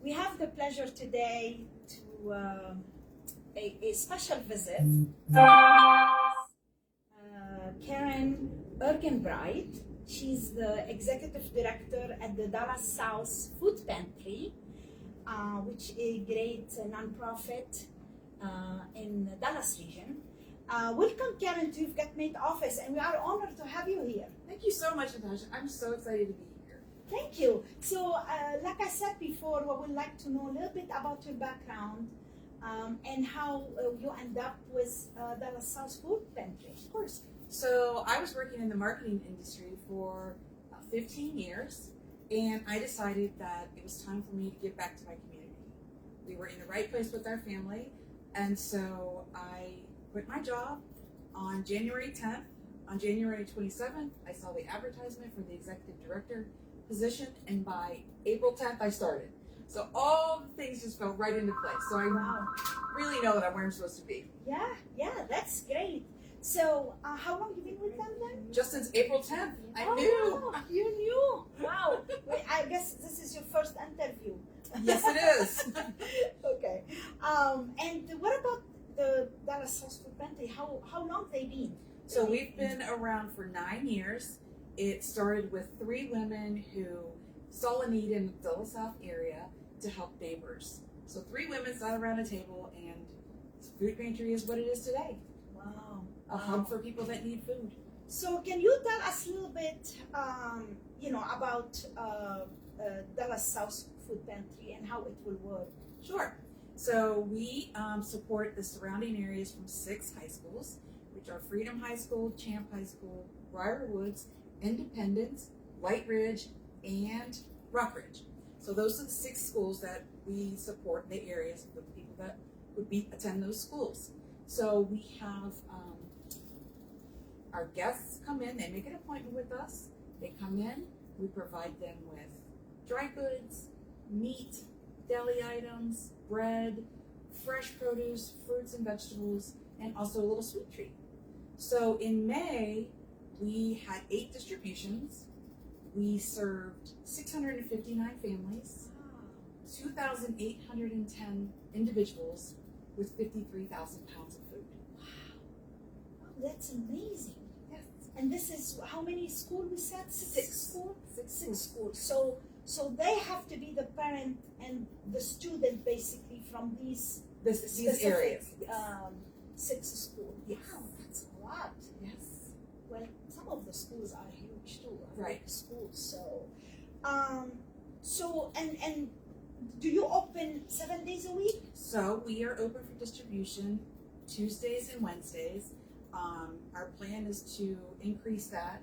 We have the pleasure today to a special visit. Karen Ergenbright. She's the executive director at the Dallas South Food Pantry, which is a great nonprofit in the Dallas region. Welcome, Karen, to You've Got Made office, and we are honored to have you here. Thank you so much, Natasha. I'm so excited to be here. Thank you. So, like I said before, we would like to know a little bit about your background and how you end up with Dallas South Food Pantry. Of course. So I was working in the marketing industry for 15 years, and I decided that it was time for me to give back to my community. We were in the right place with our family, and so I quit my job on January 10th. On January 27th, I saw the advertisement for the executive director position, and by April 10th, I started. So all the things just fell right into place. So I really know that I'm where I'm supposed to be. Yeah, that's great. So how long have you been with them then? Just since April 10th. I knew. You knew. Wow. Wait, I guess this is your first interview. Yes, it is. Okay. And what about the Dallas South Food Pantry? How long have they been? So we've been around for 9 years. It started with 3 women who saw a need in the Dallas South area to help neighbors. So 3 women sat around a table, and Food Pantry is what it is today. Wow. A hub for people that need food. So can you tell us a little bit, about Dallas South Food Pantry and how it will work? Sure. So we support the surrounding areas from 6 high schools, which are Freedom High School, Champ High School, Briar Woods, Independence, White Ridge, and Rockridge. So those are the 6 schools that we support in the areas of the people that would attend those schools. So we have our guests come in, they make an appointment with us, they come in, we provide them with dry goods, meat, deli items, bread, fresh produce, fruits and vegetables, and also a little sweet treat. So in May, we had 8 distributions. We served 659 families, 2,810 individuals with 53,000 pounds of food. Wow, that's amazing. Yes. And this is how many schools we said? 6 schools? 6 schools. So they have to be the parent and the student basically from these areas. 6 schools. Yes. Wow, that's a lot. Yes. Well, some of the schools are huge too. Right. Schools. So, and do you open 7 days a week? So we are open for distribution Tuesdays and Wednesdays. Our plan is to increase that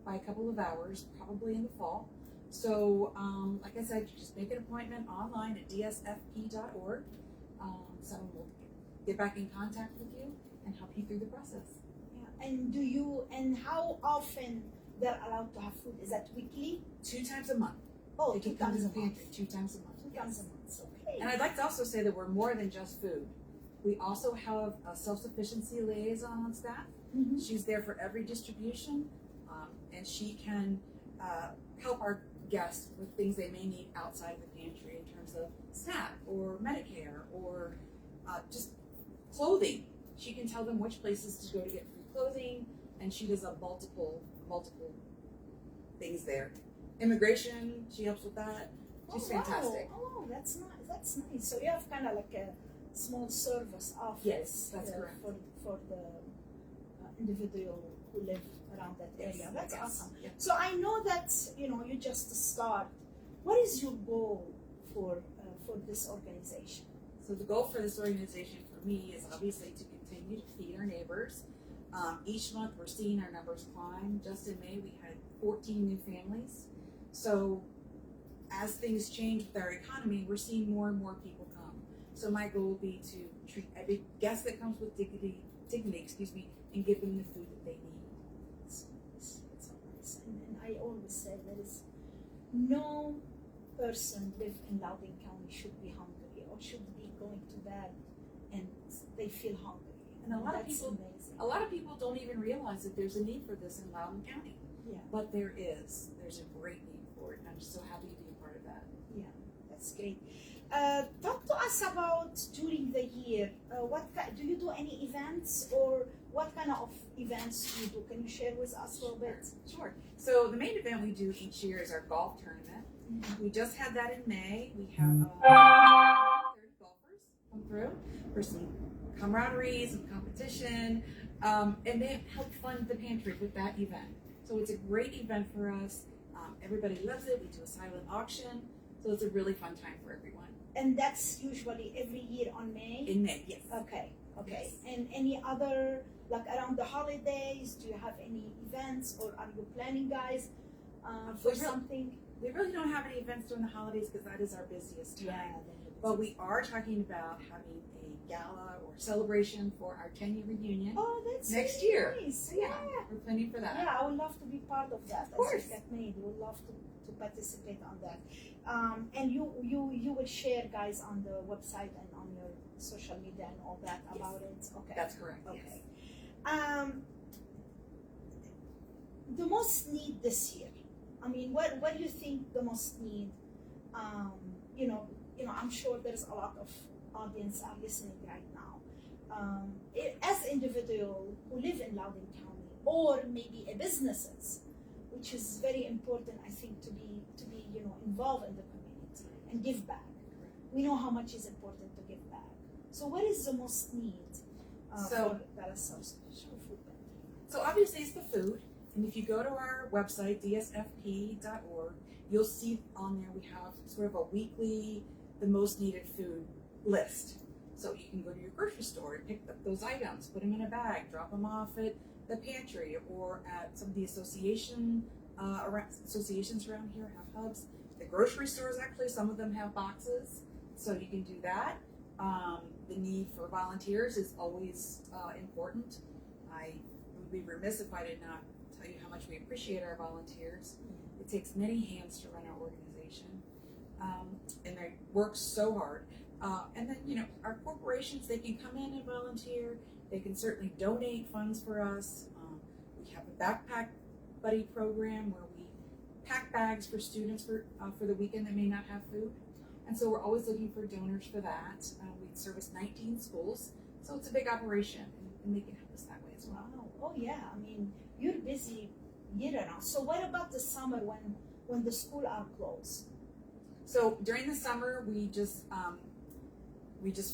by a couple of hours, probably in the fall. So, like I said, you just make an appointment online at dsfp.org. Someone will get back in contact with you and help you through the process. Yeah. And how often they're allowed to have food? Is that weekly? 2 times a month. Oh, they 2 can come times to a the month. pantry 2 times a month. 2 times a month. Okay. And I'd like to also say that we're more than just food. We also have a self-sufficiency liaison on staff. Mm-hmm. She's there for every distribution, and she can help our guests with things they may need outside the pantry in terms of SNAP or Medicare or just clothing. She can tell them which places to go to get free clothing, and she does multiple things there. Immigration, she helps with that. She's fantastic. Oh, that's nice. That's nice. So you have kind of like a small service office. Yes, that's correct. For the individual who live around that area. Yes, That's yes. awesome. Yeah. So I know that you just start. What is your goal for this organization? So the goal for this organization for me is obviously to continue to feed our neighbors. Each month we're seeing our numbers climb. Just in May we had 14 new families. So as things change with our economy, we're seeing more and more people come. So my goal will be to treat every guest that comes with dignity, and give them the food that they need. It's so nice. And I always say there is no person live in Loudoun County should be hungry or should be going to bed and they feel hungry. And a lot of amazing. people don't even realize that there's a need for this in Loudoun County. Yeah. But there is. There's a great need for it, and I'm just so happy to be a part of that. Yeah, that's great. Talk to us about during the year. Do you do any events, or what kind of events do you do? Can you share with us a little bit? Sure. So the main event we do each year is our golf tournament. We just had that in May. We have 30 golfers come through for some camaraderie, some competition, and they helped fund the pantry with that event. So it's a great event for us. Everybody loves it. We do a silent auction, so it's a really fun time for everyone. And that's usually every year on May? In May, yes. Okay. Yes. And any other, like around the holidays, do you have any events, or are you planning, guys, for something? We really don't have any events during the holidays because that is our busiest time. Yeah. But we are talking about having a gala or celebration for our 10-year reunion. Oh, that's next really year. nice. So, yeah, we're planning for that. Yeah, I would love to be part of that. Of course. As you get made, would love to participate on that. And you will share, guys, on the website and on your social media and all that about it. Okay. That's correct. Okay. Yes. The most need this year. I mean, what do you think the most need? I'm sure there's a lot of audience are listening right now. As individual who live in Loudoun County, or maybe a businesses, which is very important, I think, to be involved in the community and give back. We know how much is important to give back. So what is the most need for Dallas South Food Pantry? So obviously it's the food. And if you go to our website, dsfp.org, you'll see on there we have sort of a weekly, the most needed food list. So you can go to your grocery store and pick up those items, put them in a bag, drop them off at the pantry or at some of the associations around here have hubs. The grocery stores, actually, some of them have boxes, so you can do that. The need for volunteers is always important. I would be remiss if I did not tell you how much we appreciate our volunteers. It takes many hands to run our organization, and they work so hard. And then, our corporations, they can come in and volunteer. They can certainly donate funds for us. We have a backpack buddy program where we pack bags for students for the weekend that may not have food. And so we're always looking for donors for that. We service 19 schools, so it's a big operation, and they can help us that way as well. Wow. Oh yeah, I mean, you're busy year-round. So what about the summer when the school are closed? So during the summer, we just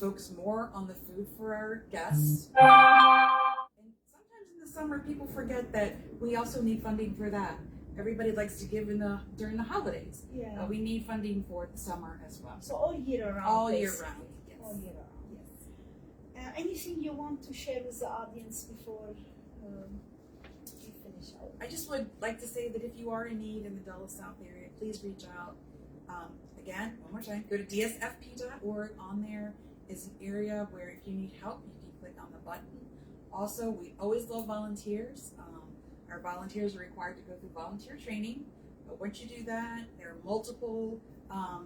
focus more on the food for our guests. And sometimes in the summer, people forget that we also need funding for that. Everybody likes to give during the holidays. Yeah. But we need funding for the summer as well. So all year round. All year basically. round. Yes. All year round. Yes. Anything you want to share with the audience before we finish out? I just would like to say that if you are in need in the Dallas South area, please reach out. Again, one more time, go to dsfp.org. On there is an area where if you need help, you can click on the button. Also, we always love volunteers. Our volunteers are required to go through volunteer training. But once you do that, there are multiple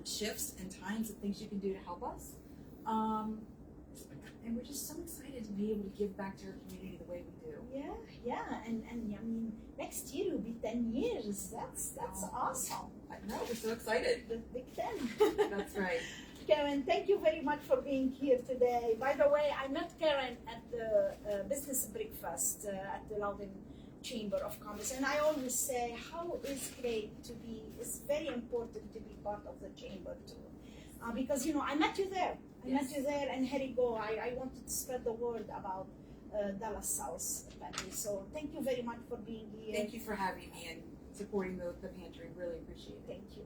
shifts and times and things you can do to help us. And we're just so excited to be able to give back to our community the way we do. Yeah, and I mean, next year will be 10 years. That's awesome. I know, we're so excited. The big 10. That's right. Karen, thank you very much for being here today. By the way, I met Karen at the business breakfast at the Loudoun Chamber of Commerce, and I always say how it's very important to be part of the chamber too, because I met you there. And here you go. I wanted to spread the word about Dallas South Pantry. So thank you very much for being here. Thank you for having me and supporting the pantry. Really appreciate it. Thank you.